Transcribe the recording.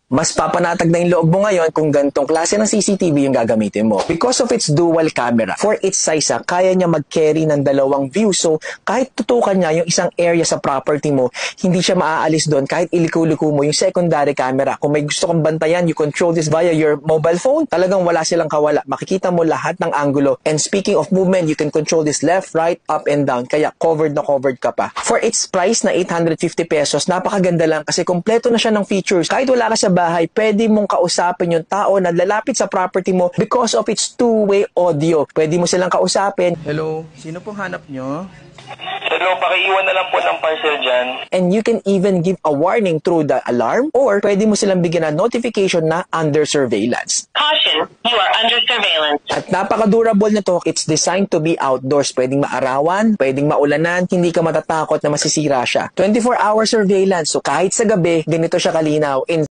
Mas papanatag na yung loob mo ngayon kung gantong klase ng CCTV yung gagamitin mo. Because of its dual camera, for its size, kaya niya mag-carry ng dalawang view. So, kahit tutukan niya yung isang area sa property mo, hindi siya maaalis doon kahit iliko-liko mo yung secondary camera. Kung may gusto kang bantayan, you control this via your mobile phone, talagang wala silang kawala. Makikita mo lahat ng angulo. And speaking of movement, you can control this left, right, up, and down. Kaya covered na covered ka pa. For its price na 850 pesos, napakaganda lang kasi kompleto na siya ng features. Kahit wala ka sa bahay, pwede mong kausapin yung tao na lalapit sa property mo because of its two-way audio. Pwede mo silang kausapin. Hello, sino pong hanap nyo? Hello, pakiiwan na lang po ng parcel dyan. And you can even give a warning through the alarm or pwede mo silang bigyan ng notification na under surveillance. Caution, you are under surveillance. At napaka-durable na to. It's designed to be outdoors. Pwedeng maarawan, pwedeng maulanan, hindi ka matatakot na masisira siya. 24-hour surveillance. So kahit sa gabi, ganito siya kalinaw. In